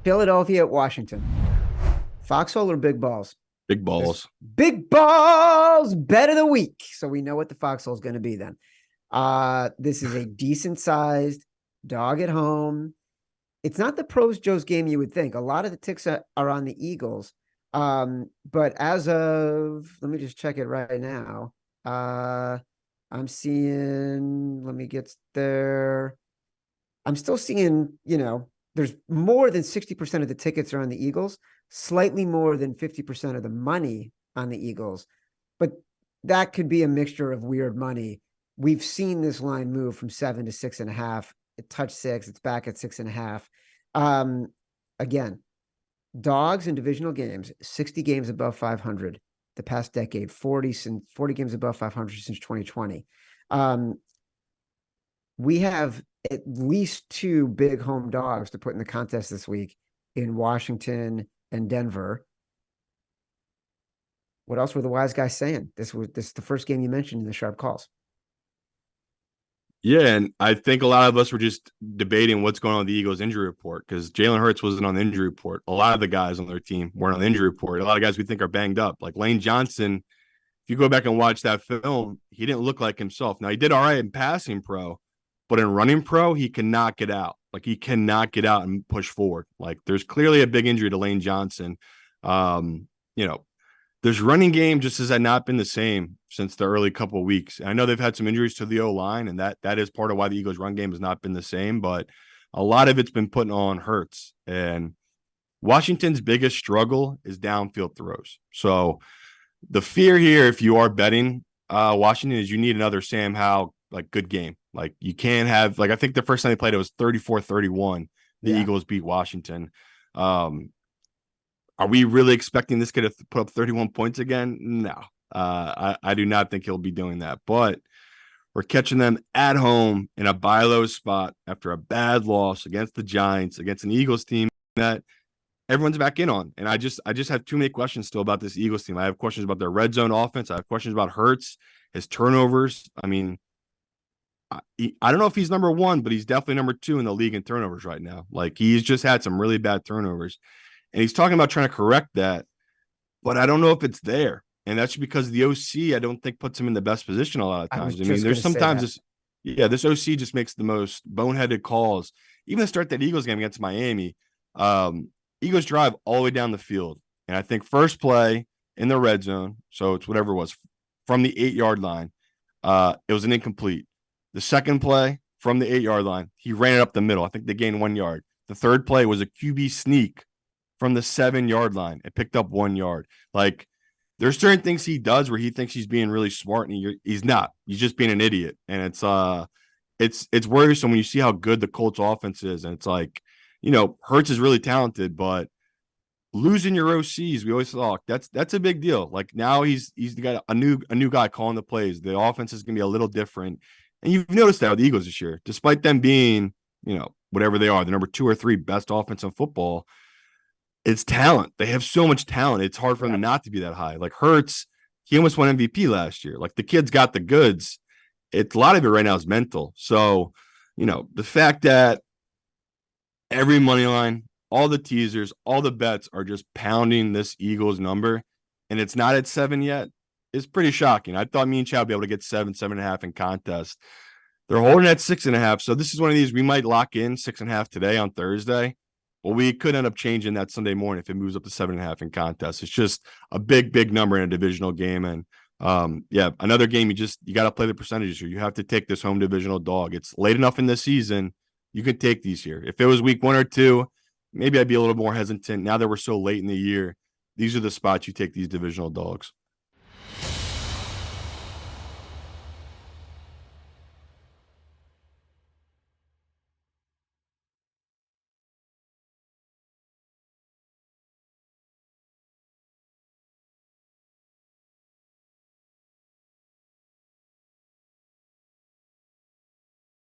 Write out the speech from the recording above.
Philadelphia at Washington. Foxhole or big balls? Big balls. Big balls bet of the week. So we know what the foxhole is going to be then. This is a decent sized dog at home. It's not the pros Joe's game you would think. A lot of the ticks are on the Eagles. But as of, let me just check it right now. I'm seeing, let me get there. I'm still seeing, there's more than 60% of the tickets are on the Eagles, slightly more than 50% of the money on the Eagles. But that could be a mixture of weird money. We've seen this line move from 7 to 6.5. It touched 6. It's back at 6.5. Again, dogs in divisional games, 60 games above 500 the past decade, 40 games above 500 since 2020. We have at least 2 big home dogs to put in the contest this week in Washington and Denver. What else were the wise guys saying? This is the first game you mentioned in the sharp calls. Yeah, and I think a lot of us were just debating what's going on with the Eagles injury report because Jalen Hurts wasn't on the injury report. A lot of the guys on their team weren't on the injury report. A lot of guys we think are banged up. Like Lane Johnson, if you go back and watch that film, he didn't look like himself. Now, he did all right in passing pro, but in running pro, he cannot get out. Like, he cannot get out and push forward. Like, there's clearly a big injury to Lane Johnson. You know, this running game just has not been the same since the early couple of weeks. I know they've had some injuries to the O-line, and that is part of why the Eagles' run game has not been the same, but a lot of it's been put on Hurts. And Washington's biggest struggle is downfield throws. So the fear here, if you are betting Washington, is you need another Sam Howell, like, good game. Like, you can't have, like, I think the first time they played, it was 34-31. The Eagles beat Washington. Are we really expecting this kid to put up 31 points again? No. I do not think he'll be doing that. But we're catching them at home in a buy low spot after a bad loss against the Giants, against an Eagles team that everyone's back in on. And I just have too many questions still about this Eagles team. I have questions about their red zone offense. I have questions about Hurts, his turnovers. I mean, I don't know if he's number 1, but he's definitely number 2 in the league in turnovers right now. Like, he's just had some really bad turnovers. And he's talking about trying to correct that, but I don't know if it's there. And that's because the OC, I don't think, puts him in the best position a lot of times. I mean, there's sometimes this OC just makes the most boneheaded calls. Even to start that Eagles game against Miami, Eagles drive all the way down the field. And I think first play in the red zone, so it's whatever it was, from the 8-yard line, it was an incomplete. The second play from the 8-yard line, he ran it up the middle. I think they gained 1 yard. The third play was a QB sneak from the 7-yard line. It picked up 1 yard. Like, there's certain things he does where he thinks he's being really smart, and he's not. He's just being an idiot. And it's worrisome when you see how good the Colts offense is. And it's like, Hurts is really talented, but losing your OCs, we always thought that's a big deal. Like, now he's got a new guy calling the plays. The offense is going to be a little different. And you've noticed that with the Eagles this year, despite them being, whatever they are, the number 2 or 3 best offense in football, it's talent. They have so much talent. It's hard for them not to be that high. Like, Hurts, he almost won MVP last year. Like, the kid's got the goods. A lot of it right now is mental. So, the fact that every money line, all the teasers, all the bets are just pounding this Eagles number, and it's not at 7 yet, is pretty shocking. I thought me and Chad would be able to get 7, 7.5 in contest. They're holding at 6.5. So this is one of these, we might lock in 6.5 today on Thursday. Well, we could end up changing that Sunday morning if it moves up to 7.5 in contest. It's just a big, big number in a divisional game. And another game you got to play the percentages here. You have to take this home divisional dog. It's late enough in the season. You could take these here. If it was week 1 or 2, maybe I'd be a little more hesitant. Now that we're so late in the year, these are the spots you take these divisional dogs.